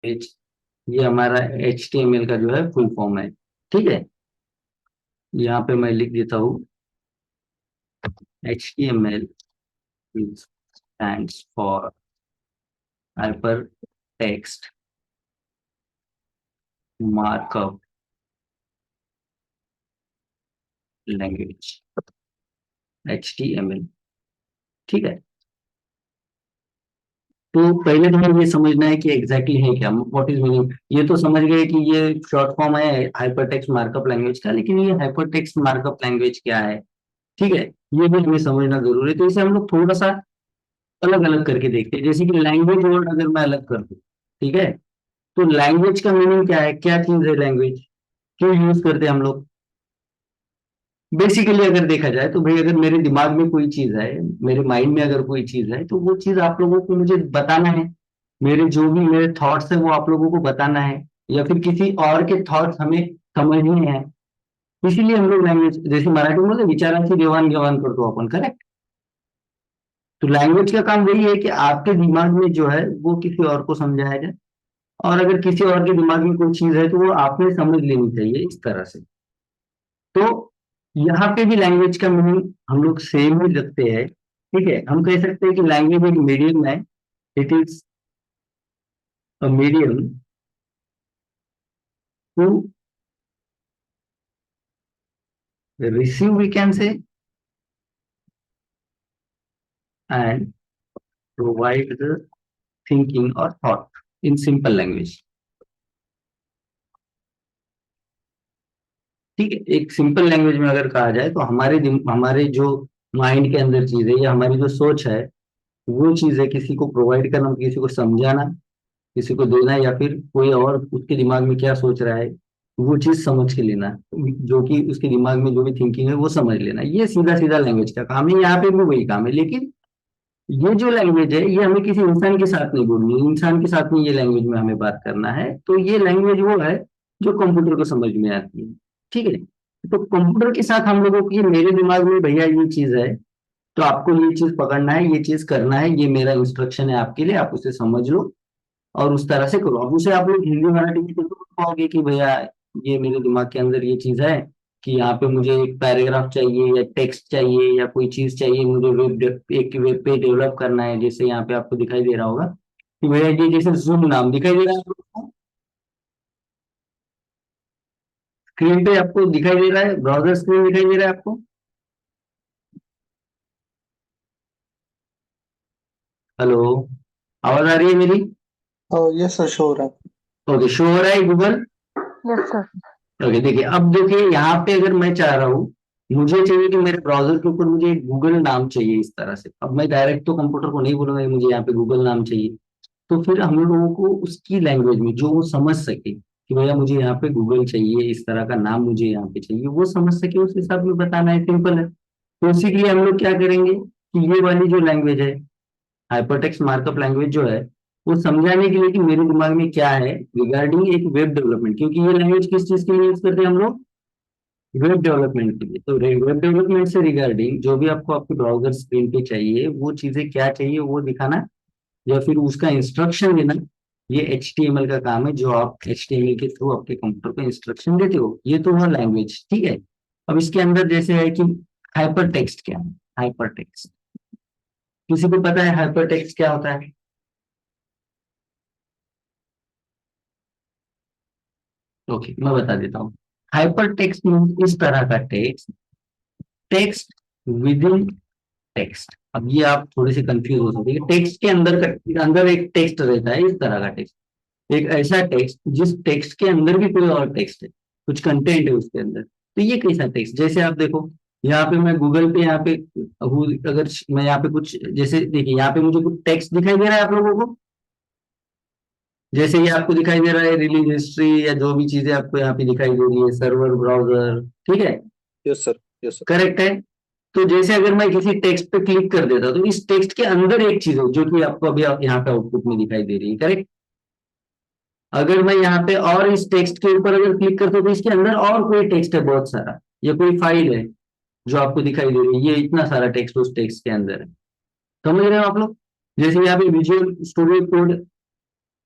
Language, ये हमारा HTML का जो है फुल फॉर्म है। ठीक है, यहाँ पे मैं लिख देता हूँ HTML stands for hyper text markup language, HTML। ठीक है, तो पहले तो हमें ये समझना है कि एग्जैक्टली है क्या, व्हाट इज मीनिंग। ये तो समझ गए कि ये शॉर्ट फॉर्म है हाइपरटेक्स्ट मार्कअप लैंग्वेज का, लेकिन ये हाइपरटेक्स्ट मार्कअप लैंग्वेज क्या है। ठीक है, ये भी हमें समझना जरूरी है। तो इसे हम लोग थोड़ा सा अलग अलग करके देखते हैं। जैसे कि लैंग्वेज वर्ड अगर मैं अलग कर दूं, ठीक है, तो लैंग्वेज का मीनिंग क्या है, क्या चीज है लैंग्वेज, क्यों यूज करते हैं हम लोग। बेसिकली अगर देखा जाए तो भाई, अगर मेरे दिमाग में कोई चीज है, मेरे माइंड में अगर कोई चीज है, तो वो चीज आप लोगों को मुझे बताना है। मेरे जो भी मेरे थॉट्स है वो आप लोगों को बताना है, या फिर किसी और के थॉट्स हमें समझने हैं। इसीलिए हम लोग लैंग्वेज, जैसे मराठी में बोलते विचारांची देवाणघेवाण करतो अपन, करेक्ट। तो लैंग्वेज का काम वही है कि आपके दिमाग में जो है वो किसी और को समझाया जाए, और अगर किसी और के दिमाग में कोई चीज है तो वो आपने समझ लेनी चाहिए इस तरह से। तो यहाँ पे भी लैंग्वेज का मीनिंग हम लोग सेम ही रखते हैं। ठीक है, हम कह सकते हैं कि लैंग्वेज एक मीडियम है। It is a medium to receive, we can say, and provide the thinking और थॉट इन सिंपल लैंग्वेज। ठीक है, एक सिंपल लैंग्वेज में अगर कहा जाए तो हमारे जो माइंड के अंदर चीज है या हमारी जो सोच है, वो चीज है किसी को प्रोवाइड करना, किसी को समझाना, किसी को देना, या फिर कोई और उसके दिमाग में क्या सोच रहा है वो चीज समझ के लेना, जो कि उसके दिमाग में जो भी थिंकिंग है वो समझ लेना। ये सीधा सीधा लैंग्वेज का काम है, यहाँ पे भी वही काम है। लेकिन ये जो लैंग्वेज है ये हमें किसी इंसान के साथ नहीं बोलनी है, इंसान के साथ नहीं ये लैंग्वेज में हमें बात करना है। तो ये लैंग्वेज वो है जो कंप्यूटर को समझ में आती है। ठीक है, तो कंप्यूटर के साथ हम लोगों की, मेरे दिमाग में भैया ये चीज है, तो आपको ये चीज पकड़ना है, ये चीज करना है, ये मेरा इंस्ट्रक्शन है आपके लिए, आप उसे समझ लो और उस तरह से करो। अब उसे आप लोग हिंदी मराठी में तो बोल पाओगे कि भैया ये मेरे दिमाग के अंदर ये चीज है कि यहाँ पे मुझे एक पैराग्राफ चाहिए या टेक्स्ट चाहिए या कोई चीज चाहिए, मुझे एक वेब पेज डेवलप करना है। जैसे यहाँ पे आपको दिखाई दे रहा होगा कि भैया ये जैसे जूम नाम दिखाई दे रहा है आपको, स्क्रीन पे आपको दिखाई दे रहा है, ब्राउजर स्क्रीन दिखाई दे रहा है आपको। हेलो, आवाज आ रही है मेरी। यस सर, श्योर है। ओके, शो हो रहा है गूगल। Yes sir. ओके, देखिए अब देखिए यहाँ पे अगर मैं चाह रहा हूँ, मुझे चाहिए कि मेरे ब्राउजर के ऊपर मुझे एक गूगल नाम चाहिए इस तरह से। अब मैं डायरेक्ट तो कंप्यूटर को नहीं बोलूंगा कि मुझे यहाँ पे गूगल नाम चाहिए। तो फिर हम लोगों को उसकी लैंग्वेज में जो वो समझ सके कि भैया मुझे यहाँ पे गूगल चाहिए, इस तरह का नाम मुझे यहाँ पे चाहिए, वो समझ सके, उस हिसाब में बताना है, सिंपल है। तो उसी के लिए हम लोग क्या करेंगे कि ये वाली जो लैंग्वेज है, हाइपरटेक्स्ट मार्कअप लैंग्वेज जो है, वो समझाने के लिए कि मेरे दिमाग में क्या है रिगार्डिंग एक वेब डेवलपमेंट, क्योंकि ये लैंग्वेज किस चीज के लिए यूज करते हैं हम लोग, वेब डेवलपमेंट के लिए। तो वेब डेवलपमेंट से रिगार्डिंग जो भी आपको आपके ब्राउजर स्क्रीन पे चाहिए, वो चीजें क्या चाहिए वो दिखाना, या फिर उसका इंस्ट्रक्शन देना, ये HTML का काम है। जो आप HTML के थ्रू आपके कंप्यूटर को इंस्ट्रक्शन देते हो, ये तो हुआ लैंग्वेज। ठीक है, अब इसके अंदर जैसे है कि हाइपर टेक्स्ट क्या है। हाइपर टेक्स्ट, किसी को पता है हाइपर टेक्स्ट क्या होता है। ओके, मैं बता देता हूँ। हाइपर टेक्स्ट मीन्स इस तरह का text, text with in text. अब ये आप थोड़े से कंफ्यूज हो सकते हैं, टेक्स्ट के अंदर का, अंदर एक टेक्स्ट रहता है, इस तरह का टेक्स्ट, एक ऐसा टेक्स्ट जिस टेक्स्ट के अंदर भी कोई और टेक्स्ट है, कुछ कंटेंट है उसके अंदर। तो ये कैसा टेक्स्ट, जैसे आप देखो यहाँ पे मैं गूगल पे यहाँ पे अगर मैं यहाँ पे कुछ, जैसे देखिए यहाँ पे मुझे कुछ टेक्स्ट दिखाई दे रहा है आप लोगों को, जैसे ये आपको दिखाई दे रहा है रिलीज हिस्ट्री या जो भी चीजें आपको यहाँ पे दिखाई दे रही है, सर्वर ब्राउजर। ठीक है, yes sir. Yes sir. Correct है। तो जैसे अगर मैं किसी टेक्स्ट पे क्लिक कर देता तो इस टेक्स्ट के अंदर एक चीज हो जो कि आपको अभी यहाँ पे आउटपुट में दिखाई दे रही है, करेक्ट। अगर मैं यहाँ पे और इस टेक्स्ट के ऊपर अगर क्लिक करता हूँ तो इसके अंदर और कोई टेक्स्ट है बहुत सारा, या कोई फाइल है जो आपको दिखाई दे रही है, ये इतना सारा टेक्स्ट उस टेक्स्ट के अंदर है। समझ रहे हो आप लोग। जैसे यहाँ पे विजुअल स्टूडियो कोड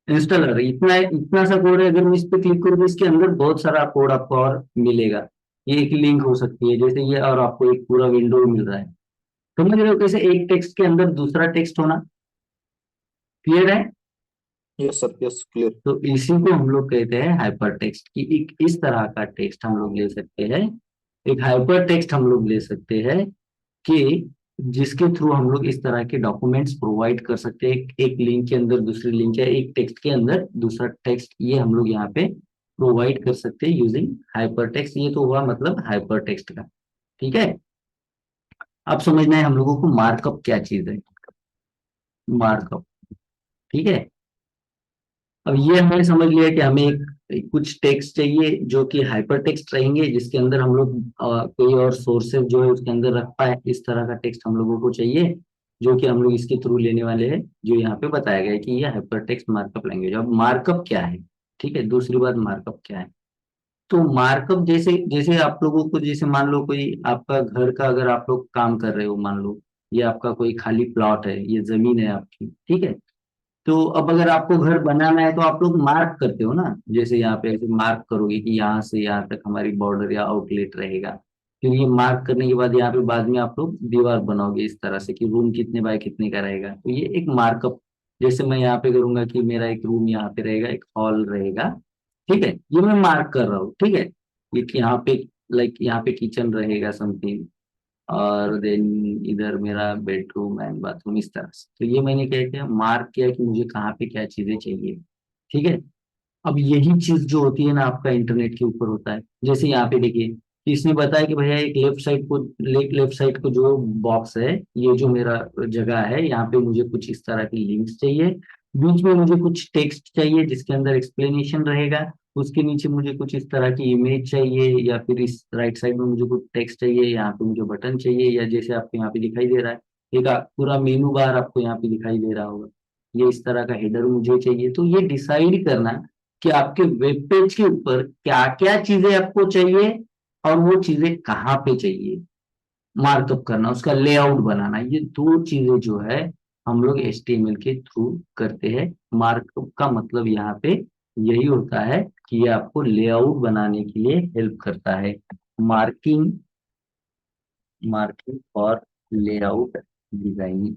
इंस्टॉलर, इतना इतना सा कोड है, अगर मैं इस पे क्लिक करूँ तो इसके अंदर बहुत सारा कोड आपको और मिलेगा। ये एक लिंक हो सकती है जैसे ये, और आपको एक पूरा विंडो मिल रहा है। समझ रहे हो कैसे एक टेक्स्ट के अंदर दूसरा टेक्स्ट होना? क्लियर है? Yes sir, yes clear. तो इसी को हम लोग कहते हैं हाइपर टेक्स्ट, कि एक इस तरह का टेक्स्ट हम लोग ले सकते हैं। एक हाइपर टेक्स्ट हम लोग ले सकते हैं कि जिसके थ्रू हम लोग इस तरह के डॉक्यूमेंट्स प्रोवाइड कर सकते हैं, एक लिंक के अंदर दूसरी लिंक, या एक टेक्स्ट के अंदर दूसरा टेक्स्ट, ये हम लोग यहाँ पे प्रोवाइड कर सकते हैं यूजिंग हाइपर टेक्स्ट। ये तो हुआ मतलब हाइपर टेक्स्ट का। ठीक है, अब समझना है हम लोगों को मार्कअप क्या चीज है। मार्कअप, ठीक है। अब ये हमने समझ लिया कि हमें एक कुछ टेक्स्ट चाहिए जो कि हाइपर टेक्स्ट रहेंगे, जिसके अंदर हम लोग कोई और सोर्सेज जो है उसके अंदर रख पाए, इस तरह का टेक्स्ट हम लोगों को चाहिए, जो कि हम लोग इसके थ्रू लेने वाले हैं, जो यहाँ पे बताया गया है कि ये हाइपर टेक्स्ट मार्कअप लैंग्वेज। अब मार्कअप क्या है? ठीक है, दूसरी बात मार्कअप क्या है। तो मार्कअप जैसे जैसे आप लोगों को, जैसे मान लो कोई आपका घर का, अगर आप लोग काम कर रहे हो, मान लो ये आपका कोई खाली प्लॉट है, ये जमीन है आपकी, ठीक है। तो अब अगर आपको घर बनाना है तो आप लोग मार्क करते हो ना, जैसे यहाँ पे ऐसे मार्क करोगे कि यहाँ से यहाँ तक हमारी बॉर्डर या आउटलेट रहेगा। फिर ये मार्क करने के बाद यहाँ पे बाद में आप लोग दीवार बनाओगे इस तरह से कि रूम कितने बाय कितने का रहेगा, तो ये एक मार्कअप। जैसे मैं यहाँ पे करूंगा कि मेरा एक रूम यहाँ पे रहेगा, एक हॉल रहेगा, ठीक है, ये मैं मार्क कर रहा हूँ, ठीक है। ये कि यहाँ पे, लाइक यहाँ पे किचन रहेगा समथिंग, और देन इधर मेरा बेडरूम एंड बाथरूम, इस तरह से। तो ये मैंने क्या किया, मार्क किया कि मुझे कहाँ पे क्या चीजें चाहिए। ठीक है, अब यही चीज जो होती है ना आपका इंटरनेट के ऊपर होता है। जैसे यहाँ पे देखिए कि इसने बताया कि भैया एक लेफ्ट साइड को जो बॉक्स है, ये जो मेरा जगह है, यहाँ पे मुझे कुछ इस तरह की लिंक्स चाहिए। बीच में मुझे कुछ टेक्स्ट चाहिए जिसके अंदर एक्सप्लेनेशन रहेगा। उसके नीचे मुझे कुछ इस तरह की इमेज चाहिए, या फिर इस राइट साइड में मुझे कुछ टेक्स्ट चाहिए, यहाँ पे मुझे बटन चाहिए, या जैसे आपको यहाँ पे दिखाई दे रहा है एक पूरा मेनू बार आपको यहाँ पे दिखाई दे रहा होगा। ये इस तरह का हेडर मुझे चाहिए। तो ये डिसाइड करना कि आपके वेब पेज के ऊपर क्या क्या चीजें आपको चाहिए, और वो चीजें कहाँ पे चाहिए, मार्कअप करना, उसका लेआउट बनाना, ये दो चीजें जो है हम लोग HTML के थ्रू करते हैं। मार्कअप का मतलब यहाँ पे यही होता है कि ये आपको लेआउट बनाने के लिए हेल्प करता है। मार्किंग, मार्किंग और लेआउट डिजाइनिंग।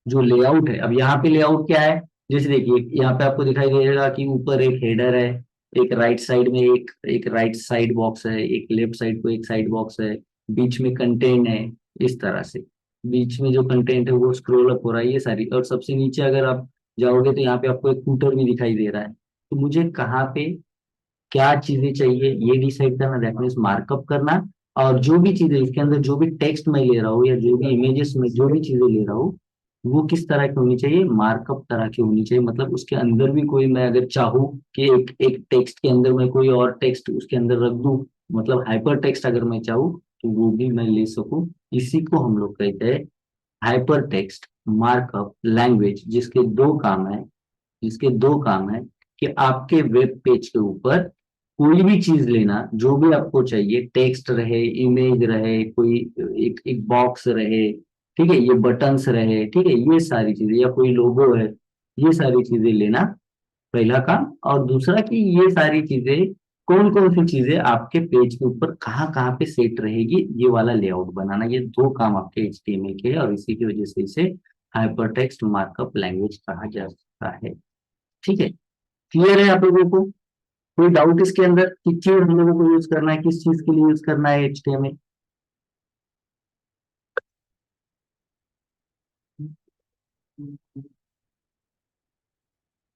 जो लेआउट है, अब यहाँ पे लेआउट क्या है, जैसे देखिए यहाँ पे आपको दिखाई देगा कि ऊपर एक हेडर है, एक राइट साइड में एक राइट साइड बॉक्स है, एक लेफ्ट साइड को एक साइड बॉक्स है, बीच में कंटेंट है, इस तरह से। बीच में जो कंटेंट है वो स्क्रॉल अप हो रहा है, ये सारी। और सबसे नीचे अगर आप जाओगे तो यहाँ पे आपको एक फूटर भी दिखाई दे रहा है। तो मुझे कहाँ पे क्या चीजें चाहिए ये डिसाइड करना, दैट मीन्स मार्कअप करना। और जो भी चीजें इसके अंदर, जो भी टेक्स्ट मैं ले रहा हूँ या जो भी इमेजेस में जो भी चीजें ले रहा हूँ, वो किस तरह की होनी चाहिए, मार्कअप तरह की होनी चाहिए। मतलब उसके अंदर भी कोई, मैं अगर चाहूँ कि एक एक टेक्स्ट के अंदर मैं कोई और टेक्स्ट उसके अंदर रख दूं, मतलब हाइपर टेक्स्ट अगर मैं चाहूँ तो वो भी मैं ले सकूं। इसी को हम लोग कहते हैं हाइपर टेक्स्ट मार्कअप लैंग्वेज, जिसके दो काम है कि आपके वेब पेज के ऊपर कोई भी चीज लेना, जो भी आपको चाहिए, टेक्स्ट रहे, इमेज रहे, कोई एक एक बॉक्स रहे, ठीक है, ये बटन्स रहे, ठीक है, ये सारी चीजें, या कोई लोगो है, ये सारी चीजें लेना पहला काम। और दूसरा कि ये सारी चीजें, कौन कौन सी चीजें आपके पेज के ऊपर कहाँ कहाँ पे सेट रहेगी, ये वाला लेआउट बनाना। ये दो काम आपके HTML के हैं, और इसी की वजह से इसे हाइपरटेक्स्ट मार्कअप लैंग्वेज कहा जा सकता है। ठीक है, क्लियर है आप लोगों को? कोई डाउट इसके अंदर कि क्यों हम लोगों को यूज करना है, किस चीज के लिए यूज करना है HTML?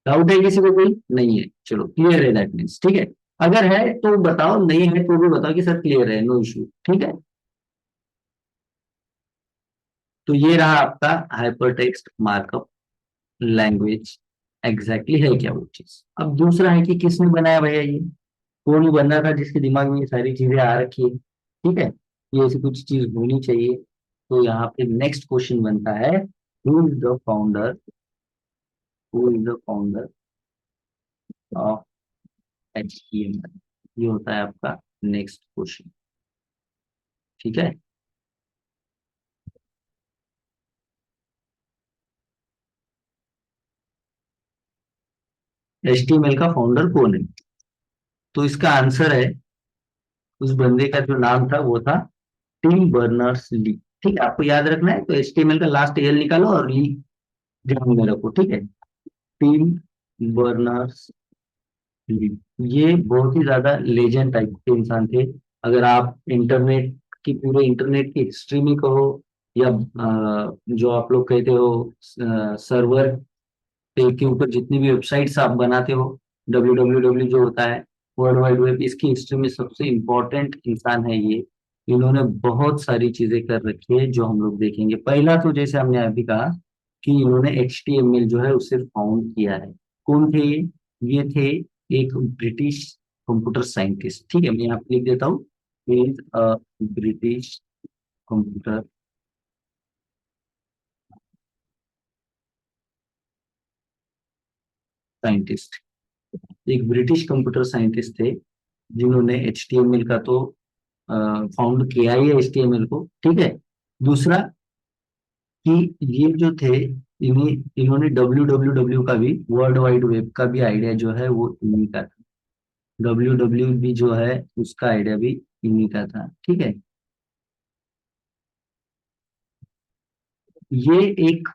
डाउट है किसी को? कोई नहीं है, चलो क्लियर है, दैट मीन्स ठीक है। अगर है तो बताओ, नहीं है तो भी बताओ कि सर क्लियर है, नो इशू, ठीक है। तो ये रहा आपका हाइपरटेक्स्ट मार्कअप लैंग्वेज। एग्जैक्टली है क्या वो चीज? अब दूसरा है कि किसने बनाया भैया ये, कौन बंदा था जिसके दिमाग में ये सारी चीजें आ रखी है, ठीक है, ये ऐसी कुछ चीज होनी चाहिए। तो यहाँ पे नेक्स्ट क्वेश्चन बनता है, who is the founder, who is the founder of HTML? ये होता है आपका नेक्स्ट क्वेश्चन, ठीक है। HTML का फाउंडर कौन है? तो इसका आंसर है, उस बंदे का जो नाम था वो था टिम बर्नर्स ली। ठीक है, आपको याद रखना है, तो HTML का लास्ट एल निकालो और ली ध्यान में रखो, ठीक है। टिम बर्नर्स ली, ये बहुत ही ज्यादा लेजेंड टाइप के इंसान थे। अगर आप इंटरनेट की, पूरे इंटरनेट की हिस्ट्री में कहो, या जो आप लोग कहते हो सर्वर के ऊपर जितनी भी वेबसाइट्स आप बनाते हो, www जो होता है, वर्ल्ड वाइड वेब, इसकी हिस्ट्री में सबसे इम्पोर्टेंट इंसान है ये। इन्होंने बहुत सारी चीजें कर रखी है जो हम लोग देखेंगे। पहला तो जैसे हमने अभी कहा कि इन्होंने HTML जो है उसे फाउंड किया है। कौन थे ये थे एक ब्रिटिश कंप्यूटर साइंटिस्ट। ठीक है, मैं यहाँ पे लिख देता हूँ, is a British computer scientist. एक ब्रिटिश कंप्यूटर साइंटिस्ट थे जिन्होंने HTML का तो फाउंड किया ही है, HTML को। ठीक है, दूसरा कि ये जो थे, इन्हें इन्होंने WWW का भी, वर्ल्ड वाइड वेब का भी आइडिया जो है वो इन्हीं का था। WWW जो है उसका आइडिया भी इन्हीं का था। ठीक है, ये एक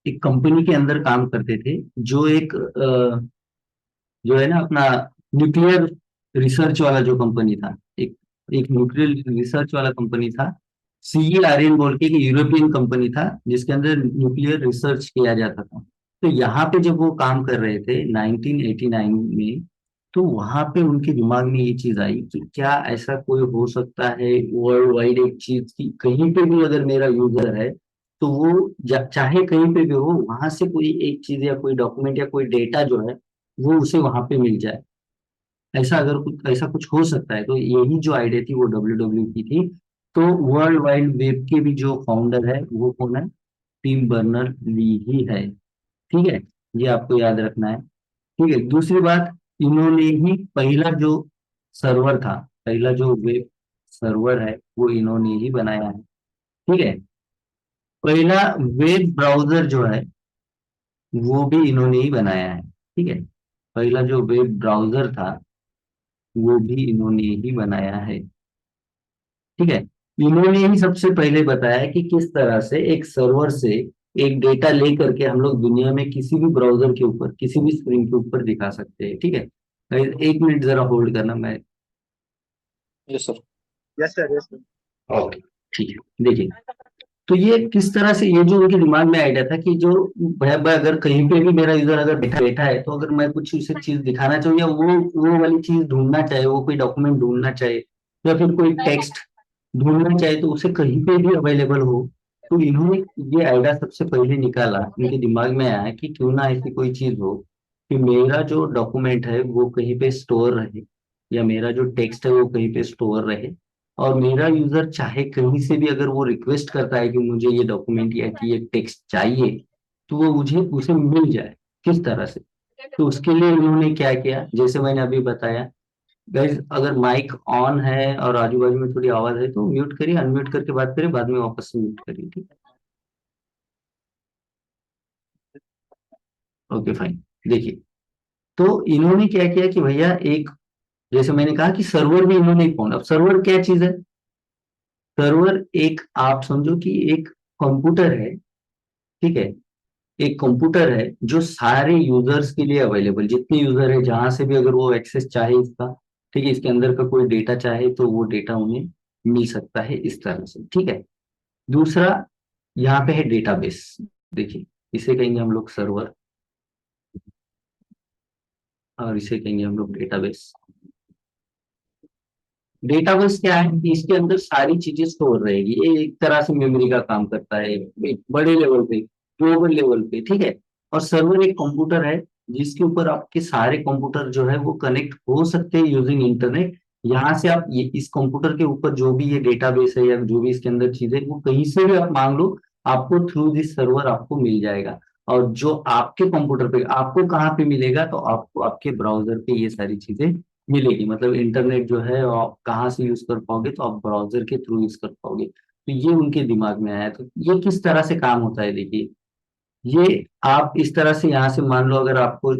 एक कंपनी के अंदर काम करते थे, जो एक जो है ना अपना न्यूक्लियर रिसर्च वाला जो कंपनी था, एक एक न्यूक्लियर रिसर्च वाला कंपनी था। CERN बोल के एक यूरोपियन कंपनी था जिसके अंदर न्यूक्लियर रिसर्च किया जाता था। तो यहाँ पे जब वो काम कर रहे थे 1989 में, तो वहां पे उनके दिमाग में ये चीज आई कि क्या ऐसा कोई हो सकता है वर्ल्ड वाइड एक चीज की, कहीं पे भी अगर मेरा यूजर है तो वो चाहे कहीं पे भी हो, वहां से कोई एक चीज या कोई डॉक्यूमेंट या कोई डेटा जो है वो उसे वहां पे मिल जाए। ऐसा अगर कुछ, ऐसा कुछ हो सकता है, तो यही जो आइडिया थी वो WW की थी। तो वर्ल्ड वाइड वेब के भी जो फाउंडर है वो कौन है? टिम बर्नर ली ही है। ठीक है, ये आपको याद रखना है। ठीक है, दूसरी बात, इन्होंने ही पहला जो सर्वर था, पहला जो वेब सर्वर है वो इन्होंने ही बनाया है। ठीक है, पहला वेब ब्राउजर जो है वो भी इन्होंने ही बनाया है। ठीक है, पहला जो वेब ब्राउजर था वो भी इन्होंने ही बनाया है। ठीक है, इन्होंने ही सबसे पहले बताया कि किस तरह से एक सर्वर से एक डेटा ले करके हम लोग दुनिया में किसी भी ब्राउजर के ऊपर, किसी भी स्क्रीन के ऊपर दिखा सकते हैं। ठीक है, एक मिनट जरा होल्ड करना, मैं। Yes sir. Yes sir, yes sir. Okay, ठीक है, देखिए। तो ये किस तरह से, ये जो उनके दिमाग में आइडिया था कि जो भाई अगर कहीं पे भी मेरा यूजर अगर बैठा बैठा है, तो अगर मैं कुछ उसे चीज दिखाना चाहूँ या वो वाली चीज ढूंढना चाहे, वो कोई डॉक्यूमेंट ढूंढना चाहे या फिर कोई टेक्स्ट ढूंढना चाहे, तो उसे कहीं पे भी अवेलेबल हो। तो इन्होंने ये आइडिया सबसे पहले निकाला, इनके दिमाग में आया कि क्यों ना ऐसी कोई चीज हो कि मेरा जो डॉक्यूमेंट है वो कहीं पे स्टोर रहे, या मेरा जो टेक्स्ट है वो कहीं पे स्टोर रहे, और मेरा यूजर चाहे कहीं से भी अगर वो रिक्वेस्ट करता है कि मुझे ये डॉक्यूमेंट या कि ये टेक्स्ट चाहिए, तो वो मुझे उसे मिल जाए। किस तरह से? तो उसके लिए उन्होंने क्या किया, जैसे मैंने अभी बताया। गाइज, अगर माइक ऑन है और आजू बाजू में थोड़ी आवाज है तो म्यूट करिए, अनम्यूट करके बात करिए, बाद में वापस से म्यूट करिए, ठीक है? Okay fine. देखिए, तो इन्होंने क्या किया कि भैया एक, जैसे मैंने कहा कि सर्वर भी इन्होंने ही फोन, अब सर्वर क्या चीज है? सर्वर एक, आप समझो कि एक कंप्यूटर है। ठीक है, एक कंप्यूटर है जो सारे यूजर्स के लिए अवेलेबल, जितने यूजर है जहां से भी अगर वो एक्सेस चाहे इसका, ठीक है, इसके अंदर का कोई डेटा चाहे तो वो डेटा उन्हें मिल सकता है इस तरह से। ठीक है, दूसरा यहाँ पे है डेटाबेस। देखिए, इसे कहेंगे हम लोग सर्वर, और इसे कहेंगे हम लोग डेटाबेस। डेटाबेस क्या है कि इसके अंदर सारी चीजें स्टोर रहेगी, ये एक तरह से मेमोरी का काम करता है, एक बड़े लेवल पे, ग्लोबल लेवल पे। ठीक है, और सर्वर एक कंप्यूटर है जिसके ऊपर आपके सारे कंप्यूटर जो है वो कनेक्ट हो सकते हैं यूजिंग इंटरनेट। यहाँ से आप ये इस कंप्यूटर के ऊपर जो भी ये डेटाबेस है या जो भी इसके अंदर चीजें, वो कहीं से भी आप मांग लो, आपको थ्रू दिस सर्वर आपको मिल जाएगा। और जो आपके कंप्यूटर पे, आपको कहाँ पे मिलेगा? तो आपको आपके ब्राउजर पे ये सारी चीजें मिलेगी। मतलब इंटरनेट जो है आप कहाँ से यूज कर पाओगे? तो आप ब्राउजर के थ्रू यूज कर पाओगे। तो ये उनके दिमाग में आया। तो ये किस तरह से काम होता है, देखिए। ये आप इस तरह से यहाँ से मान लो अगर आपको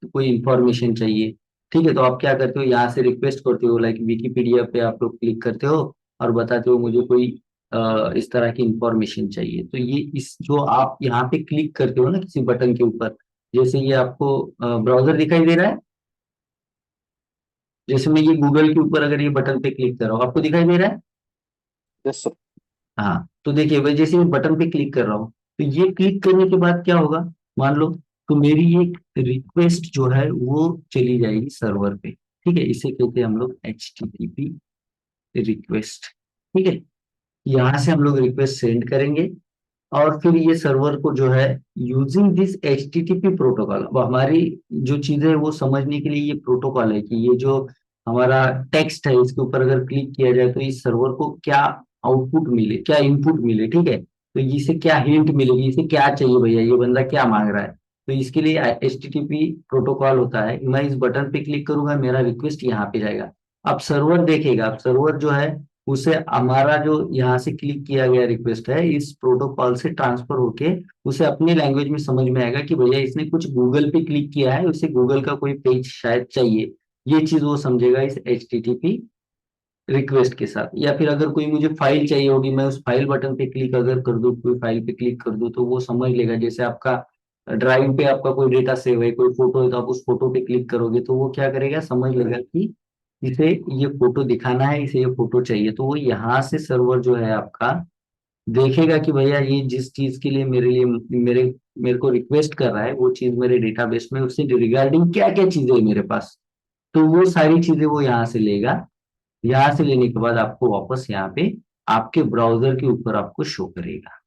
कोई इंफॉर्मेशन चाहिए, ठीक है, तो आप क्या करते हो, यहाँ से रिक्वेस्ट करते हो, लाइक विकिपीडिया पे आप लोग क्लिक करते हो और बताते हो मुझे कोई इस तरह की इंफॉर्मेशन चाहिए। तो ये इस जो आप यहाँ पे क्लिक करते हो ना किसी बटन के ऊपर, जैसे ये आपको ब्राउजर दिखाई दे रहा है, जैसे मैं ये गूगल के ऊपर अगर ये बटन पे क्लिक कर रहा हूँ, आपको दिखाई दे रहा है? Yes sir. हाँ, तो देखिए भाई, जैसे मैं बटन पे क्लिक कर रहा हूँ, तो ये क्लिक करने के बाद क्या होगा, मान लो, तो मेरी एक रिक्वेस्ट जो है वो चली जाएगी सर्वर पे। ठीक है, इसे कहते हैं हम लोग HTTP रिक्वेस्ट। ठीक है, यहाँ से हम लोग रिक्वेस्ट सेंड करेंगे और फिर ये सर्वर को जो है यूजिंग दिस HTTP प्रोटोकॉल, अब हमारी जो चीजें है वो समझने के लिए ये प्रोटोकॉल है कि ये जो हमारा टेक्स्ट है इसके ऊपर अगर क्लिक किया जाए तो इस सर्वर को क्या आउटपुट मिले, क्या इनपुट मिले। ठीक है, तो इसे क्या हिंट मिलेगी, इसे क्या चाहिए भैया, ये बंदा क्या मांग रहा है। तो इसके लिए HTTP प्रोटोकॉल होता है, मैं इस बटन पे क्लिक करूंगा, मेरा रिक्वेस्ट यहाँ पे जाएगा। अब सर्वर देखेगा, अब सर्वर जो है उसे हमारा जो यहाँ से क्लिक किया गया रिक्वेस्ट है इस प्रोटोकॉल से ट्रांसफर होके उसे अपनी लैंग्वेज में समझ में आएगा कि भैया इसने कुछ गूगल पे क्लिक किया है, उसे गूगल का कोई पेज शायद चाहिए। ये चीज वो समझेगा इस HTTP रिक्वेस्ट के साथ। या फिर अगर कोई मुझे फाइल चाहिए होगी, मैं उस फाइल बटन पे क्लिक अगर कर दूं, कोई फाइल पे क्लिक कर दूं, तो वो समझ लेगा, जैसे आपका ड्राइव पे आपका कोई डेटा सेव है, कोई फोटो है, तो आप उस फोटो पे क्लिक करोगे तो वो क्या करेगा, समझ लेगा कि इसे ये फोटो दिखाना है, इसे ये फोटो चाहिए। तो वो यहाँ से सर्वर जो है आपका देखेगा कि भैया ये जिस चीज के लिए मेरे लिए मेरे मेरे को रिक्वेस्ट कर रहा है वो चीज मेरे डेटाबेस में उससे रिगार्डिंग क्या क्या चीजें है मेरे पास, तो वो सारी चीजें वो यहाँ से लेगा। यहाँ से लेने के बाद आपको वापस यहाँ पे आपके ब्राउजर के ऊपर आपको शो करेगा।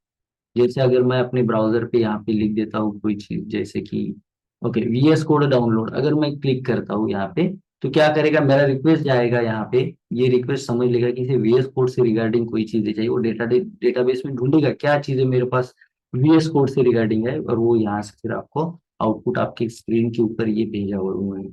जैसे अगर मैं अपने ब्राउजर पे यहाँ पे लिख देता हूँ कोई चीज, जैसे कि ओके VS कोड डाउनलोड, अगर मैं क्लिक करता हूँ यहाँ पे, तो क्या करेगा, मेरा रिक्वेस्ट जाएगा यहाँ पे, ये रिक्वेस्ट समझ लेगा कि इसे VS कोड से रिगार्डिंग कोई चीजें चाहिए, वो डेटाबेस में ढूंढेगा क्या चीजें मेरे पास VS कोड से रिगार्डिंग है, और वो यहाँ से फिर आपको आउटपुट आपकी स्क्रीन के ऊपर ये भेजा हुआ उन्होंने।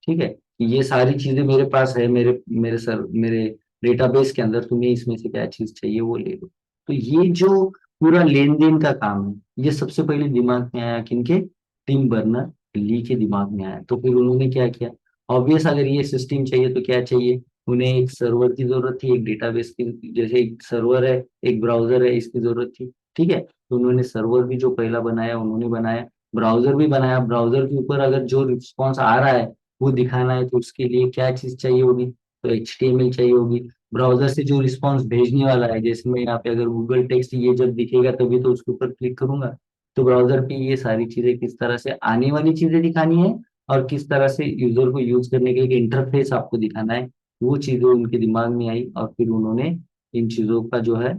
ठीक है, ये सारी चीजें मेरे पास है, मेरे डेटाबेस के अंदर, तुम्हें इसमें से क्या चीज चाहिए वो ले लो। तो ये जो पूरा लेन देन का काम है ये सबसे पहले दिमाग में आया किनके, टिम बर्नर ली के दिमाग में आया। तो फिर उन्होंने क्या किया, ऑब्वियस अगर ये सिस्टम चाहिए तो क्या चाहिए, उन्हें एक सर्वर की जरूरत थी, एक डेटाबेस की, जैसे एक सर्वर है एक ब्राउजर है इसकी जरूरत थी। ठीक है, तो उन्होंने सर्वर भी जो पहला बनाया उन्होंने बनाया, ब्राउजर भी बनाया, ब्राउजर के ऊपर अगर जो रिस्पॉन्स आ रहा है वो दिखाना है तो उसके लिए क्या चीज चाहिए होगी, तो HTML चाहिए होगी। ब्राउजर से जो रिस्पांस भेजने वाला है, जैसे मैं यहाँ पे अगर गूगल टेक्स्ट ये जब दिखेगा तभी तो उसके ऊपर क्लिक करूंगा, तो ब्राउजर पे ये सारी चीजें किस तरह से आने वाली चीजें दिखानी है और किस तरह से यूजर को यूज करने के लिए इंटरफेस आपको दिखाना है, वो चीजें उनके दिमाग में आई और फिर उन्होंने इन चीजों का जो है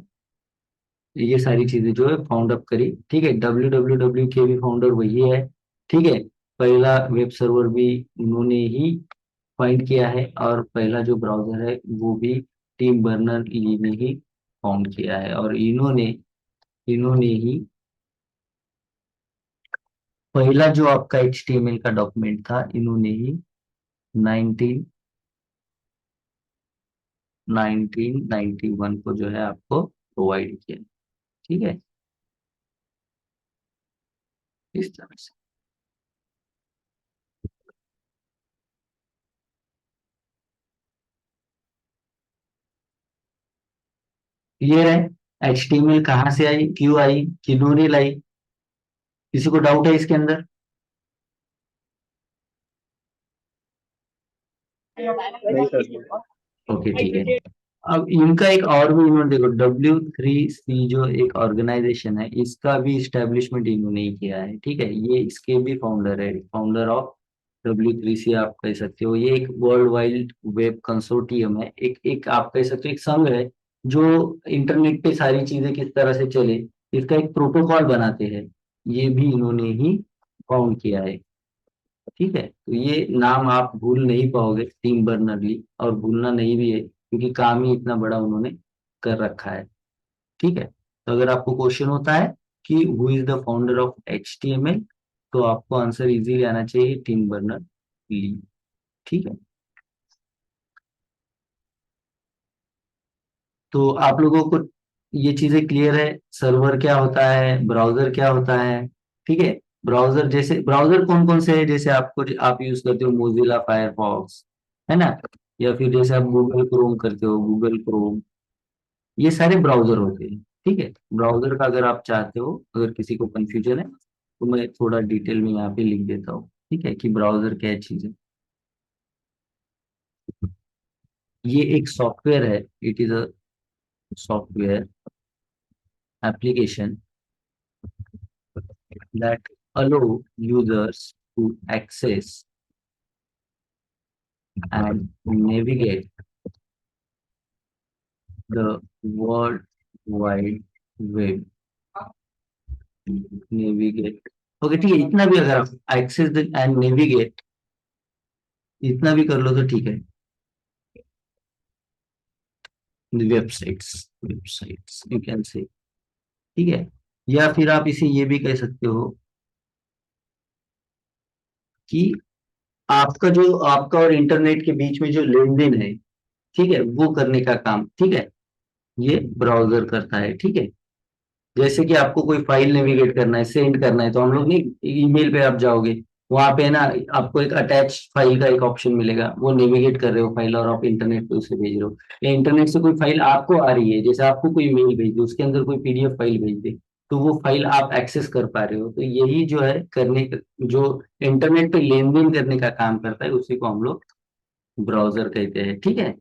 ये सारी चीजें जो है फाउंड अप करी। ठीक है, WWW के भी फाउंडर वही है। ठीक है, पहला वेब सर्वर भी उन्होंने ही फाइंड किया है और पहला जो ब्राउजर है वो भी टिम बर्नर ली ने ही फाउंड किया है, और इन्होंने इन्होंने ही पहला जो आपका HTML का डॉक्यूमेंट था इन्होंने ही 19 1991 को जो है आपको प्रोवाइड किया। ठीक है, इस तरह से क्लियर है। HTML कहाँ से आई, क्यों आई, किन्होंने लाई, किसी को डाउट है इसके अंदर? नहीं सर। ओके ठीक है। अब इनका एक और भी इन्होंने देखो, W3C जो एक ऑर्गेनाइजेशन है इसका भी इस्टेब्लिशमेंट इन्होंने ही किया है। ठीक है, ये इसके भी फाउंडर है, फाउंडर ऑफ W3C आप कह सकते हो। ये एक वर्ल्ड वाइड वेब कंसोर्टियम है, एक एक आप कह सकते हो एक संघ है जो इंटरनेट पे सारी चीजें किस तरह से चले इसका एक प्रोटोकॉल बनाते हैं, ये भी इन्होंने ही फाउंड किया है। ठीक है, तो ये नाम आप भूल नहीं पाओगे, टिम बर्नर्ली, और भूलना नहीं भी है क्योंकि काम ही इतना बड़ा उन्होंने कर रखा है। ठीक है, तो अगर आपको क्वेश्चन होता है कि who is the founder of HTML, तो आपको आंसर इजीली आना चाहिए टिम बर्नर ली। ठीक है, तो आप लोगों को ये चीजें क्लियर है, सर्वर क्या होता है, ब्राउजर क्या होता है, ठीक है। ब्राउजर जैसे ब्राउजर कौन कौन से है, जैसे आपको आप यूज करते हो मोजिला फायरफॉक्स, है ना, या फिर जैसे आप गूगल क्रोम करते हो, गूगल क्रोम, ये सारे ब्राउजर होते हैं। ठीक है। ब्राउजर का अगर आप चाहते हो, अगर किसी को कंफ्यूजन है तो मैं थोड़ा डिटेल में यहाँ पे लिख देता हूँ, ठीक है, कि ब्राउजर क्या चीज है। ये एक सॉफ्टवेयर है, it is a software application that allow users to access and navigate the world wide web. Navigate, okay ठीक है, इतना भी अगर आप एक्सेस एंड नेविगेट इतना भी कर लो तो ठीक है। Websites, websites you can say, ठीक है। या फिर आप इसे ये भी कह सकते हो कि आपका जो आपका और इंटरनेट के बीच में जो लेन देन है, ठीक है, वो करने का काम, ठीक है, ये ब्राउजर करता है। ठीक है। जैसे कि आपको कोई फाइल नेविगेट करना है, सेंड करना है, तो हम लोग नहीं, ईमेल पे आप जाओगे, वहां पे ना आपको एक अटैच फाइल का एक ऑप्शन मिलेगा, वो नेविगेट कर रहे हो फाइल और आप इंटरनेट पे उसे भेज रहे हो, या इंटरनेट से कोई फाइल आपको आ रही है, जैसे आपको कोई मेल भेज दे, उसके अंदर कोई पीडीएफ फाइल भेज दे, तो वो फाइल आप एक्सेस कर पा रहे हो, तो यही जो है जो इंटरनेट पे लेन देन करने का काम करता है, उसी को हम लोग ब्राउजर कहते हैं। ठीक है।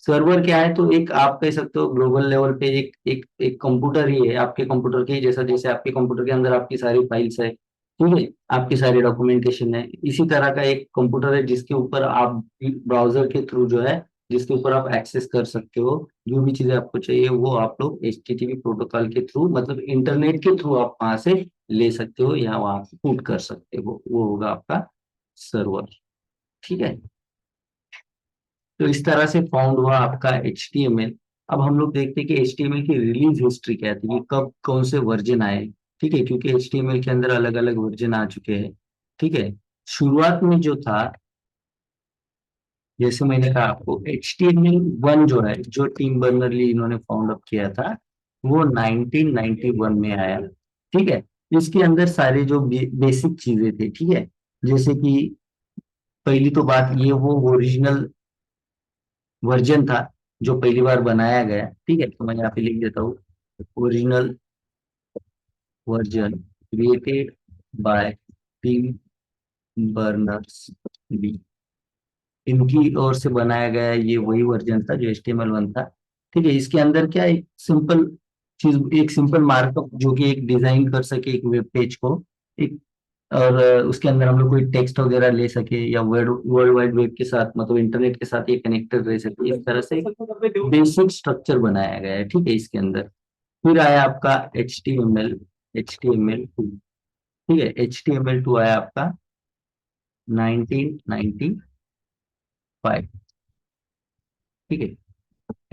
सर्वर क्या है, तो एक आप कह सकते हो ग्लोबल लेवल पे एक एक एक कंप्यूटर ही है, आपके कंप्यूटर के जैसा, जैसे आपके कंप्यूटर के अंदर आपकी सारी फाइल्स है, ठीक है, आपकी सारी डॉक्यूमेंटेशन है, इसी तरह का एक कंप्यूटर है जिसके ऊपर आप ब्राउजर के थ्रू जो है, जिसके ऊपर आप एक्सेस कर सकते हो, जो भी चीजें आपको चाहिए वो आप लोग एचटीटीपी प्रोटोकॉल के थ्रू, मतलब इंटरनेट के थ्रू आप वहां से ले सकते हो या वहां से पुट कर सकते हो, वो होगा आपका सर्वर। ठीक है। तो इस तरह से फाउंड हुआ आपका HTML। अब हम लोग देखते हैं कि HTML की रिलीज हिस्ट्री क्या थी, ये कब कौन से वर्जन आए। ठीक है, क्योंकि HTML के अंदर अलग अलग वर्जन आ चुके हैं। ठीक है। शुरुआत में जो था, जैसे मैंने कहा आपको, HTML 1 जो है, जो टीम बर्नर्ली इन्होंने फाउंड अप किया था, वो 1991 में आया। ठीक है। इसके अंदर सारे जो बेसिक चीजें थे, ठीक है, जैसे कि पहली तो बात ये, वो ओरिजिनल वर्जन था जो पहली बार बनाया गया। ठीक है, तो मैं यहाँ पे लिख देता हूँ, original version created by Tim Berners बी, इनकी ओर से बनाया गया ये वही वर्जन था जो HTML 1 था। ठीक है। इसके अंदर क्या, एक सिंपल चीज, एक सिंपल मार्कअप जो कि एक डिजाइन कर सके एक वेब पेज को, एक, और उसके अंदर हम लोग कोई टेक्स्ट वगैरह ले सके, या वर्ल्ड वर्ल्ड वाइड वेब के साथ, मतलब इंटरनेट के साथ ये कनेक्टेड रह सके, इस तरह से बेसिक स्ट्रक्चर बनाया गया है। ठीक है। इसके अंदर फिर आया आपका HTML 2। ठीक है। HTML 2 आया आपका 1995। ठीक है।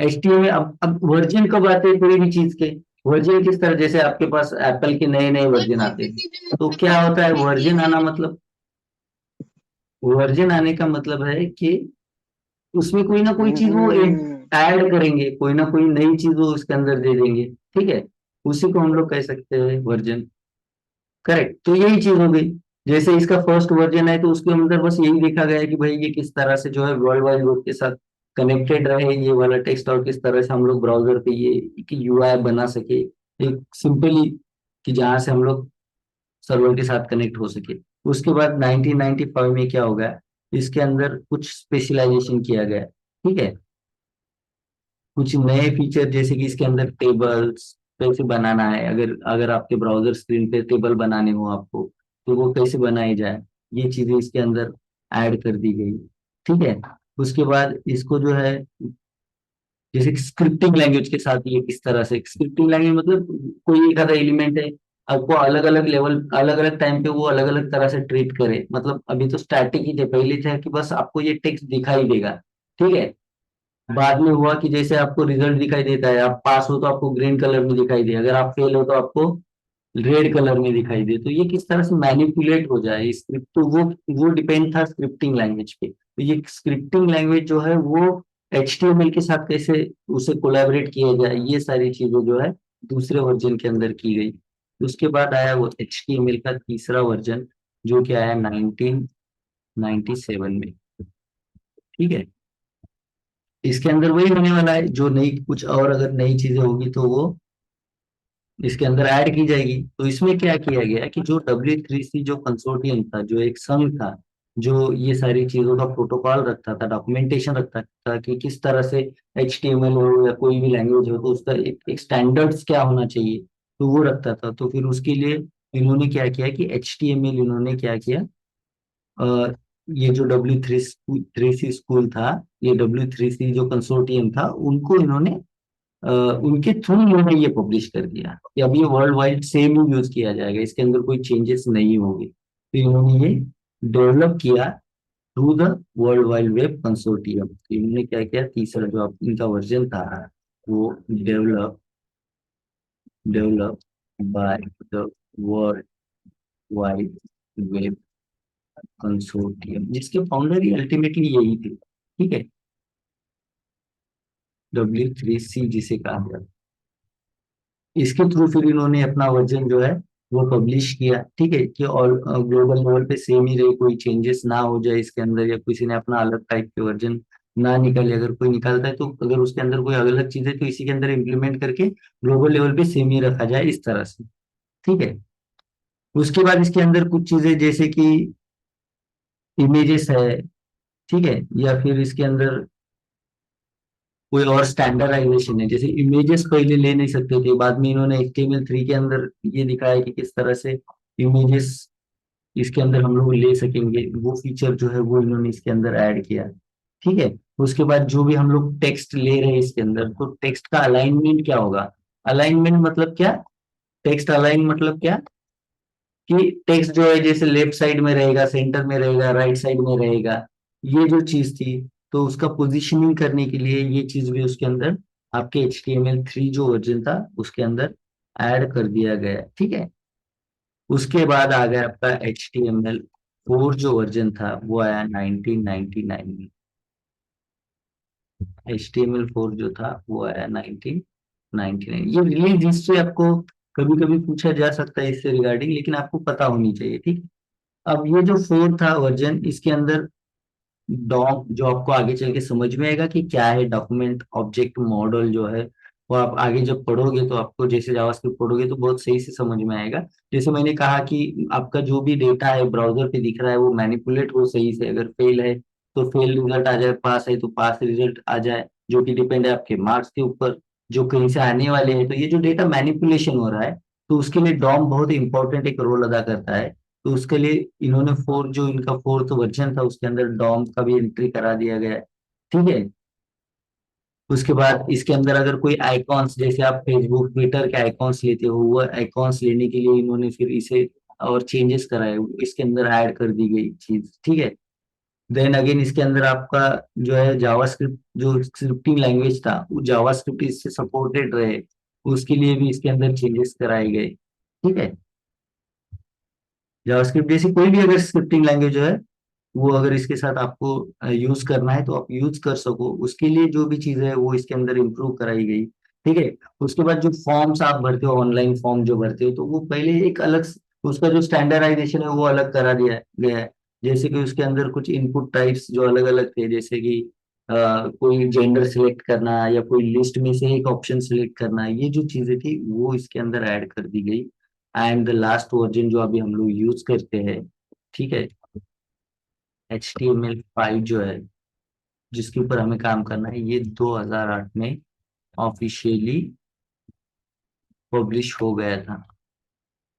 HTML, अब वर्जन कब आते हैं कोई भी चीज के, वर्जन किस तरह, जैसे आपके पास एप्पल के नए नए वर्जन आते हैं, तो क्या होता है वर्जन आना, मतलब वर्जन आने का मतलब है कि उसमें कोई ना कोई चीज वो ऐड करेंगे, कोई ना कोई नई चीज वो उसके अंदर दे देंगे। ठीक है। उसी को हम लोग कह सकते हैं वर्जन। करेक्ट, तो यही चीज हो गई। जैसे इसका फर्स्ट वर्जन है, तो उसके अंदर बस यही देखा गया है कि भाई ये किस तरह से जो है वर्ल्ड वाइड वेब के साथ कनेक्टेड रहे ये वाला टेक्स्ट, और किस तरह से हम लोग ब्राउजर पे ये यूआई बना सके, एक सिंपली, कि जहां से हम लोग सर्वर के साथ कनेक्ट हो सके। उसके बाद 1995 में क्या होगा, इसके अंदर कुछ स्पेशलाइजेशन किया गया। ठीक है। कुछ नए फीचर, जैसे कि इसके अंदर टेबल्स कैसे बनाना है, अगर अगर आपके ब्राउजर स्क्रीन पे टेबल बनाने हो आपको, तो वो कैसे बनाई जाए, ये चीजें इसके अंदर ऐड कर दी गई। ठीक है। उसके बाद इसको जो है, जैसे स्क्रिप्टिंग लैंग्वेज के साथ, ये किस तरह से स्क्रिप्टिंग लैंग्वेज, मतलब कोई एक आधा एलिमेंट है, आपको अलग अलग लेवल, अलग अलग टाइम पे वो अलग अलग तरह से ट्रीट करे, मतलब अभी तो स्टैटिक ही थे, पहले थे कि बस आपको ये टेक्स्ट दिखाई देगा। ठीक है। बाद में हुआ कि जैसे आपको रिजल्ट दिखाई देता है, आप पास हो तो आपको ग्रीन कलर में दिखाई दे, अगर आप फेल हो तो आपको रेड कलर में दिखाई दे, तो ये किस तरह से मैनिपुलेट हो जाए स्क्रिप्ट, तो वो डिपेंड था स्क्रिप्टिंग लैंग्वेज पे। तो ये स्क्रिप्टिंग लैंग्वेज जो है वो HTML के साथ कैसे उसे कोलैबोरेट किया जाए, ये सारी चीजें जो है दूसरे वर्जन के अंदर की गई। उसके बाद आया वो HTML का तीसरा वर्जन, जो कि आया 1997 में। ठीक है, इसके अंदर वही होने वाला है, जो नई कुछ और अगर नई चीजें होगी तो वो इसके अंदर ऐड की जाएगी। तो इसमें क्या किया गया है कि जो W3C जो कंसोर्टियम था, जो एक संघ था, जो ये सारी चीजों का प्रोटोकॉल रखता था, डॉक्यूमेंटेशन रखता था कि किस तरह से HTML हो या कोई भी लैंग्वेज हो तो उसका एक स्टैंडर्ड्स क्या होना चाहिए, तो वो रखता था। तो फिर उसके लिए इन्होंने क्या किया कि HTML इन्होंने क्या किया, अ, ये जो W3C स्कूल था, ये W3C जो कंसोर्टियम था, उनको इन्होंने अ, उनके थ्रू इन्होंने ये पब्लिश कर दिया कि अब ये वर्ल्ड वाइड सेम ही यूज किया जाएगा, इसके अंदर कोई चेंजेस नहीं होंगे। तो इन्होंने ये डेवलप किया through the world wide web consortium. तो इन्होंने क्या किया, तीसरा जो इनका वर्जन था वो develop develop by the world wide web consortium, जिसके फाउंडर ही अल्टीमेटली यही थे। ठीक है, W3C जिसे कहा जाता है। इसके थ्रू फिर इन्होंने अपना वर्जन जो है वो पब्लिश किया। ठीक है, कि और ग्लोबल लेवल पे सेम ही रहे, कोई चेंजेस ना हो जाए इसके अंदर, या किसी ने अपना अलग टाइप के वर्जन ना निकाले। अगर कोई निकालता है तो अगर उसके अंदर कोई अलग चीज है तो इसी के अंदर इम्प्लीमेंट करके ग्लोबल लेवल पे सेम ही रखा जाए, इस तरह से। ठीक है, उसके बाद इसके अंदर कुछ चीजें जैसे कि इमेजेस है, ठीक है, या फिर इसके अंदर कोई और स्टैंडर्डाइजेशन है, जैसे इमेजेस पहले ले नहीं सकते थे, बाद में इन्होंने HTML3 के अंदर ये दिखाया कि किस तरह से इमेजेस इसके अंदर हम लोग ले सकेंगे, वो फीचर जो है वो इन्होंने इसके अंदर ऐड किया। ठीक है, उसके बाद जो भी हम लोग टेक्स्ट ले रहे हैं इसके अंदर, तो टेक्स्ट का अलाइनमेंट क्या होगा। अलाइनमेंट मतलब क्या, टेक्स्ट अलाइन मतलब क्या, कि टेक्स्ट जो है जैसे लेफ्ट साइड में रहेगा, सेंटर में रहेगा, राइट साइड में रहेगा, ये जो चीज थी, तो उसका पोजीशनिंग करने के लिए ये चीज भी उसके अंदर आपके HTML3 जो वर्जन था उसके अंदर ऐड कर दिया गया। ठीक है, उसके बाद आ गया आपका HTML4 जो वर्जन था वो आया 1999 में। HTML4 जो था वो आया 1999। ये रिलीज हिस्ट्री आपको कभी कभी पूछा जा सकता है इससे रिगार्डिंग, लेकिन आपको पता होनी चाहिए। ठीक, अब ये जो फोर था वर्जन, इसके अंदर डॉक जो आपको आगे चल के समझ में आएगा कि क्या है डॉक्यूमेंट ऑब्जेक्ट मॉडल जो है, वो आप आगे जब पढ़ोगे तो आपको, जैसे जावास्क्रिप्ट पढ़ोगे तो बहुत सही से समझ में आएगा। जैसे मैंने कहा कि आपका जो भी डेटा है ब्राउजर पे दिख रहा है वो मैनिपुलेट हो सही से, अगर फेल है तो फेल रिजल्ट आ जाए, पास है तो पास रिजल्ट आ जाए, जो कि डिपेंड है आपके मार्क्स के ऊपर जो कहीं से आने वाले हैं। तो ये जो डेटा मैनिपुलेशन हो रहा है, तो उसके लिए डॉम बहुत इंपॉर्टेंट एक रोल अदा करता है। तो उसके लिए इन्होंने जो इनका फोर्थ वर्जन था उसके अंदर डॉम का भी एंट्री करा दिया गया है। ठीक है, उसके बाद इसके अंदर अगर कोई आइकॉन्स, जैसे आप फेसबुक ट्विटर के आइकॉन्स लेते हो, वो आइकॉन्स लेने के लिए इन्होंने फिर इसे और चेंजेस कराए, इसके अंदर ऐड कर दी गई चीज। ठीक है, देन अगेन इसके अंदर आपका जो है जावास्क्रिप्ट जो स्क्रिप्टिंग लैंग्वेज था, वो जावास्क्रिप्ट इससे सपोर्टेड रहे, उसके लिए भी इसके अंदर चेंजेस कराए गए। ठीक है, जावास्क्रिप्ट जैसी कोई भी अगर स्क्रिप्टिंग लैंग्वेज जो है, वो अगर इसके साथ आपको यूज करना है तो आप यूज कर सको, उसके लिए जो भी चीजें है वो इसके अंदर इम्प्रूव कराई गई। ठीक है, उसके बाद जो फॉर्म्स आप भरते हो, ऑनलाइन फॉर्म जो भरते हो, तो वो पहले एक अलग, उसका जो स्टैंडर्डाइजेशन है वो अलग करा दिया गया है। जैसे कि उसके अंदर कुछ इनपुट टाइप्स जो अलग अलग थे, जैसे कि कोई जेंडर सिलेक्ट करना या कोई लिस्ट में से एक ऑप्शन सिलेक्ट करना, ये जो चीजें थी वो इसके अंदर ऐड कर दी गई। एंड द लास्ट वर्जन जो अभी हम लोग यूज करते हैं, ठीक है, HTML5 जो है, जिसके ऊपर हमें काम करना है, ये 2008 में ऑफिशियली पब्लिश हो गया था।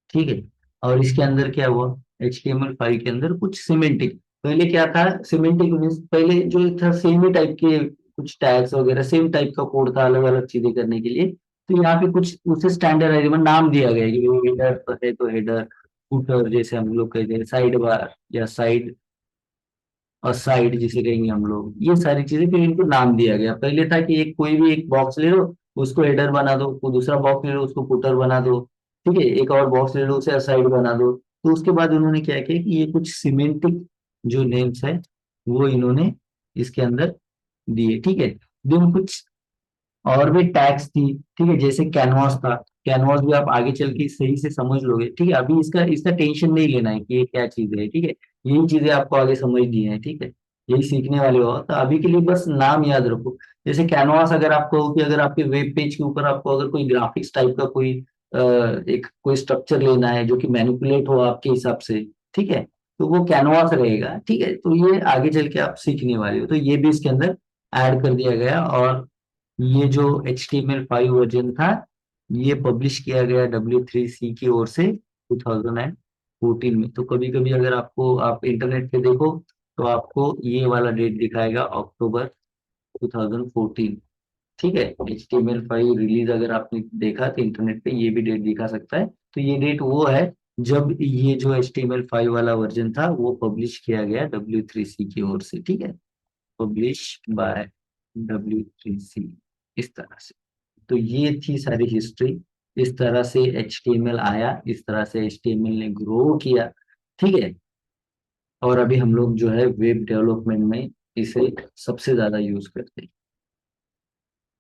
ठीक है, और इसके अंदर क्या हुआ, HTML5 के अंदर कुछ सिमेंटिक, पहले क्या था, सिमेंटिक मीन्स पहले जो था सेम ही टाइप के कुछ टैग्स वगैरह, सेम टाइप का कोड था अलग अलग चीजें करने के लिए। तो यहाँ पे कुछ उसे स्टैंडर्डाइज नाम दिया गया है कि हेडर है तो हेडर, फुटर जैसे हम लोग कहते हैं, साइड बार या साइड और साइड जिसे कहेंगे हम लोग, ये सारी चीजें फिर इनको नाम दिया गया। पहले था कि एक कोई भी एक बॉक्स ले लो, उसको हेडर बना दो, कोई दूसरा बॉक्स ले लो उसको फुटर बना दो, ठीक है, एक और बॉक्स ले लो उसे साइड बना दो। तो उसके बाद उन्होंने क्या किया कि ये कुछ सिमेंटिक जो नेम्स है वो इन्होंने इसके अंदर दिए। ठीक है, दिन कुछ और भी टैग्स थी, ठीक है, जैसे कैनवास था। कैनवास भी आप आगे चल के सही से समझ लोगे, ठीक है। अभी इसका इसका टेंशन नहीं लेना है कि ये क्या चीज है, ठीक है। यही चीजें आपको आगे समझनी है, ठीक है। यही सीखने वाले हो, तो अभी के लिए बस नाम याद रखो। जैसे कैनवास, अगर आपको कि अगर आपके वेब पेज के ऊपर आपको अगर कोई ग्राफिक्स टाइप का कोई एक कोई स्ट्रक्चर लेना है जो कि मैनिपुलेट हो आपके हिसाब से, ठीक है, तो वो कैनवास रहेगा, ठीक है। तो ये आगे चल के आप सीखने वाले हो, तो ये भी इसके अंदर ऐड कर दिया गया। और ये जो HTML5 वर्जन था, ये पब्लिश किया गया W3C की ओर से 2014 में। तो कभी कभी अगर आपको आप इंटरनेट पे देखो तो आपको ये वाला डेट दिखाएगा, अक्टूबर 2014, ठीक है। HTML5 रिलीज अगर आपने देखा तो इंटरनेट पे ये भी डेट दिखा सकता है। तो ये डेट वो है जब ये जो HTML5 वाला वर्जन था वो पब्लिश किया गया W3C की ओर से, ठीक है। पब्लिश बाय W3C, इस तरह से। तो ये थी सारी हिस्ट्री। इस तरह से HTML आया, इस तरह से HTML ने ग्रो किया, ठीक है। और अभी हम लोग जो है वेब डेवलपमेंट में इसे सबसे ज्यादा यूज करते हैं।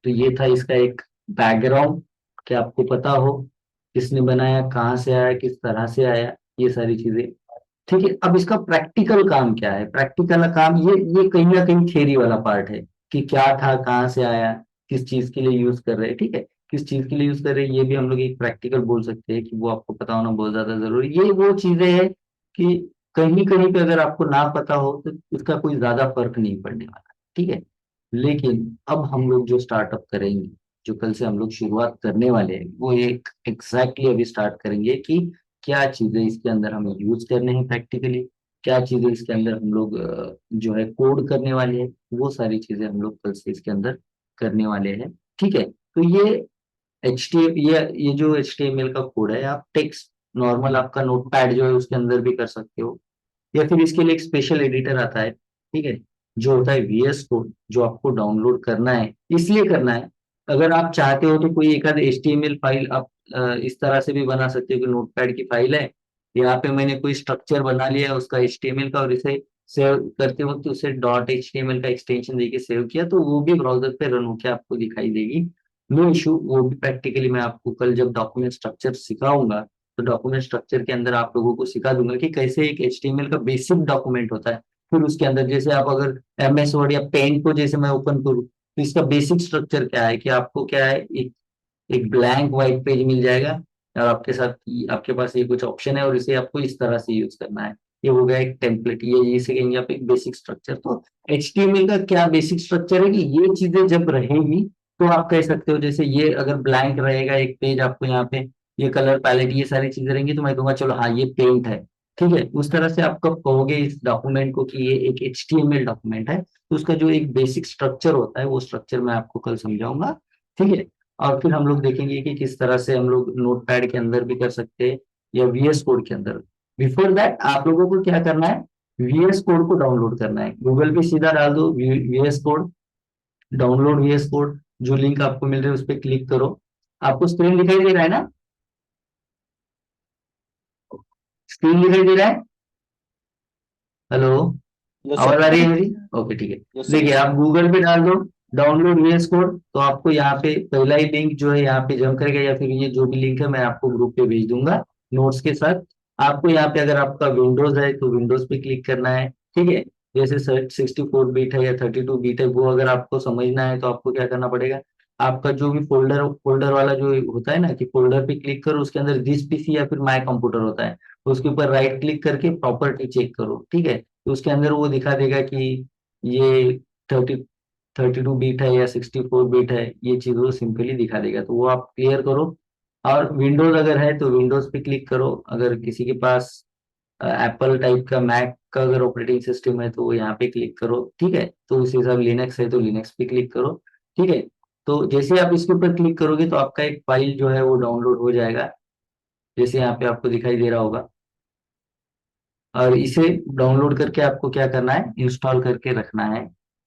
तो ये था इसका एक बैकग्राउंड, कि आपको पता हो किसने बनाया, कहाँ से आया, किस तरह से आया, ये सारी चीजें, ठीक है। अब इसका प्रैक्टिकल काम क्या है? प्रैक्टिकल काम ये कहीं ना कहीं थ्योरी वाला पार्ट है, कि क्या था, कहाँ से आया, किस चीज के लिए यूज कर रहे हैं, ठीक है। किस चीज के लिए यूज कर रहे हैं, ये भी हम लोग एक प्रैक्टिकल बोल सकते हैं, कि वो आपको पता होना बहुत ज्यादा जरूरी है। ये वो चीजें हैं कि कहीं कहीं पे अगर आपको ना पता हो तो इसका कोई ज्यादा फर्क नहीं पड़ने वाला, ठीक है। लेकिन अब हम लोग जो स्टार्टअप करेंगे, जो कल से हम लोग शुरुआत करने वाले हैं, वो एक एग्जैक्टली अभी स्टार्ट करेंगे कि क्या चीजें इसके अंदर हमें यूज करने हैं प्रैक्टिकली, क्या चीजें इसके अंदर हम लोग जो है कोड करने वाले हैं, वो सारी चीजें हम लोग कल से इसके अंदर करने वाले हैं, ठीक है। तो ये जो HTML का कोड है, आप टेक्स्ट नॉर्मल आपका नोटपैड जो है उसके अंदर भी कर सकते हो, या फिर इसके लिए एक स्पेशल एडिटर आता है, ठीक है, जो होता है VS कोड, जो आपको डाउनलोड करना है। इसलिए करना है, अगर आप चाहते हो तो कोई एक आध HTML फाइल आप इस तरह से भी बना सकते हो कि नोटपैड की फाइल है, यहाँ पे मैंने कोई स्ट्रक्चर बना लिया है उसका HTML का, और इसे सेव करते वक्त उसे .html का एक्सटेंशन देके सेव किया, तो वो भी ब्राउजर पे रन होकर आपको दिखाई देगी। नो इशू, वो भी प्रैक्टिकली मैं आपको कल जब डॉक्यूमेंट स्ट्रक्चर सिखाऊंगा, तो डॉक्यूमेंट स्ट्रक्चर के अंदर आप लोगों को सिखा दूंगा कि कैसे एक HTML का बेसिक डॉक्यूमेंट होता है। फिर उसके अंदर जैसे आप अगर MS वर्ड या पेंट को जैसे मैं ओपन करूँ, तो इसका बेसिक स्ट्रक्चर क्या है, कि आपको क्या है, एक ब्लैंक व्हाइट पेज मिल जाएगा, और आपके साथ आपके पास ये कुछ ऑप्शन है, और इसे आपको इस तरह से यूज करना है। ये हो गया एक टेम्पलेट, ये इसे कहेंगे आप एक बेसिक स्ट्रक्चर। तो HTML का क्या बेसिक स्ट्रक्चर है, कि ये चीजें जब रहेंगी तो आप कह सकते हो, जैसे ये अगर ब्लैंक रहेगा एक पेज, आपको यहाँ पे ये कलर पैलेट ये सारी चीजें रहेंगी, तो मैं कहूँगा चलो हाँ ये पेंट है, ठीक है। उस तरह से आप कब कहोगे इस डॉक्यूमेंट को कि ये एक HTML डॉक्यूमेंट है, तो उसका जो एक बेसिक स्ट्रक्चर होता है वो स्ट्रक्चर मैं आपको कल समझाऊंगा, ठीक है। और फिर हम लोग देखेंगे कि किस तरह से हम लोग नोटपैड के अंदर भी कर सकते हैं, या VS कोड के अंदर। बिफोर दैट आप लोगों को क्या करना है, VS कोड को डाउनलोड करना है। गूगल पे सीधा डाल दो VS code, download VS code, जो लिंक आपको मिल रहा है उस पर क्लिक करो। आपको स्क्रीन दिखाई दे रहा है ना? स्क्रीन दिखाई दे रहा है? Hello, yes sir. आवाज आ रही है मेरी? ओके, ठीक है। Yes sir. देखिए, यस आप गूगल पे डाल दो डाउनलोड VS कोड, तो आपको यहाँ पे पहला ही लिंक जो है यहाँ पे जम करेगा, या फिर ये जो भी लिंक है मैं आपको ग्रुप पे भेज दूंगा नोट्स के साथ। आपको यहाँ पे अगर आपका विंडोज है तो विंडोज पे क्लिक करना है, ठीक है। जैसे 64 बिट है या 32 बिट है, वो अगर आपको समझना है तो आपको क्या करना पड़ेगा, आपका जो भी फोल्डर फोल्डर वाला जो होता है ना, कि फोल्डर पे क्लिक करो, उसके अंदर दिस PC या फिर माई कंप्यूटर होता है, तो उसके ऊपर राइट क्लिक करके प्रॉपर्टी चेक करो, ठीक है। तो उसके अंदर वो दिखा देगा कि ये 32 बिट है या 64 बिट है, ये चीज वो सिंपली दिखा देगा, तो वो आप क्लियर करो। और विंडोज अगर है तो विंडोज पे क्लिक करो, अगर किसी के पास एप्पल टाइप का मैक का अगर ऑपरेटिंग सिस्टम है तो वो यहाँ पे क्लिक करो, ठीक है। तो उसी हिसाब लिनक्स है तो लिनक्स पे क्लिक करो, ठीक है। तो जैसे आप इसके ऊपर क्लिक करोगे तो आपका एक फाइल जो है वो डाउनलोड हो जाएगा, जैसे यहाँ पे आपको दिखाई दे रहा होगा। और इसे डाउनलोड करके आपको क्या करना है, इंस्टॉल करके रखना है,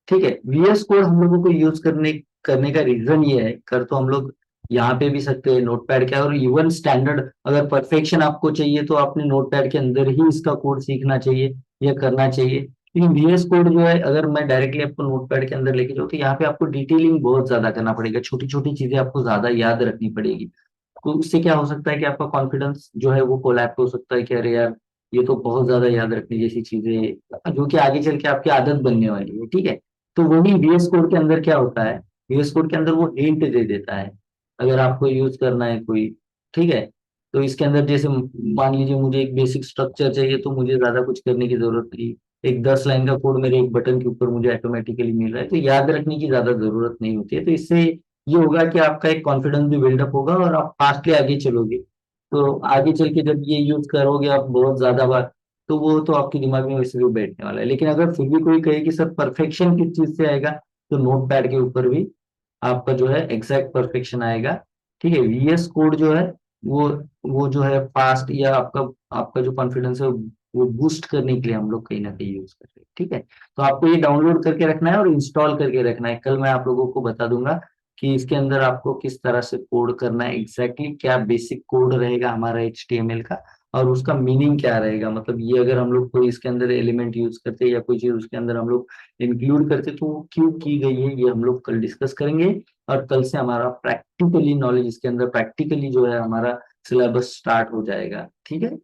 ठीक है। VS कोड हम लोगों को यूज करने करने का रीजन ये है, कर तो हम लोग यहाँ पे भी सकते हैं नोटपैड के, और इवन स्टैंडर्ड अगर परफेक्शन आपको चाहिए तो आपने नोटपैड के अंदर ही इसका कोड सीखना चाहिए या करना चाहिए। लेकिन VS कोड जो है, अगर मैं डायरेक्टली आपको नोटपैड के अंदर लेके जाऊँ तो यहाँ पे आपको डिटेलिंग बहुत ज्यादा करना पड़ेगा, छोटी छोटी चीजें आपको ज्यादा याद रखनी पड़ेगी। तो उससे क्या हो सकता है कि आपका कॉन्फिडेंस जो है वो कोलैप्स हो सकता है कि अरे यार ये तो बहुत ज्यादा याद रखने जैसी चीजें जो कि आगे चल के आपकी आदत बनने वाली है, ठीक है। तो वही VS कोड के अंदर क्या होता है, VS कोड के अंदर वो हिंट दे देता है अगर आपको यूज करना है कोई, ठीक है। तो इसके अंदर जैसे मान लीजिए मुझे एक बेसिक स्ट्रक्चर चाहिए तो मुझे ज्यादा कुछ करने की जरूरत नहीं, एक 10 लाइन का कोड मेरे एक बटन के ऊपर मुझे ऑटोमेटिकली मिल रहा है, तो याद रखने की ज्यादा जरूरत नहीं होती है। तो इससे ये होगा कि आपका एक कॉन्फिडेंस भी बिल्डअप होगा और आप फास्टली आगे चलोगे। तो आगे चल के जब ये यूज करोगे आप बहुत ज्यादा बार, तो वो तो आपके दिमाग में वैसे भी बैठने वाला है। लेकिन अगर फिर भी कोई कहे कि सर परफेक्शन किस चीज से आएगा, तो नोट पैड के ऊपर भी आपका जो है एग्जैक्ट परफेक्शन आएगा, ठीक है। VS कोड जो है वो वो जो है फास्ट या आपका आपका जो कॉन्फिडेंस है वो बूस्ट करने के लिए हम लोग कहीं ना कहीं यूज कर रहे हैं, ठीक है। तो आपको ये डाउनलोड करके रखना है और इंस्टॉल करके रखना है। कल मैं आप लोगों को बता दूंगा कि इसके अंदर आपको किस तरह से कोड करना है, एग्जैक्टली क्या बेसिक कोड रहेगा हमारा HTML का, और उसका मीनिंग क्या रहेगा। मतलब ये अगर हम लोग कोई इसके अंदर एलिमेंट यूज करते हैं या कोई चीज उसके अंदर हम लोग इंक्लूड करते तो वो क्यों की गई है, ये हम लोग कल डिस्कस करेंगे। और कल से हमारा प्रैक्टिकली नॉलेज इसके अंदर प्रैक्टिकली जो है हमारा सिलेबस स्टार्ट हो जाएगा, ठीक है।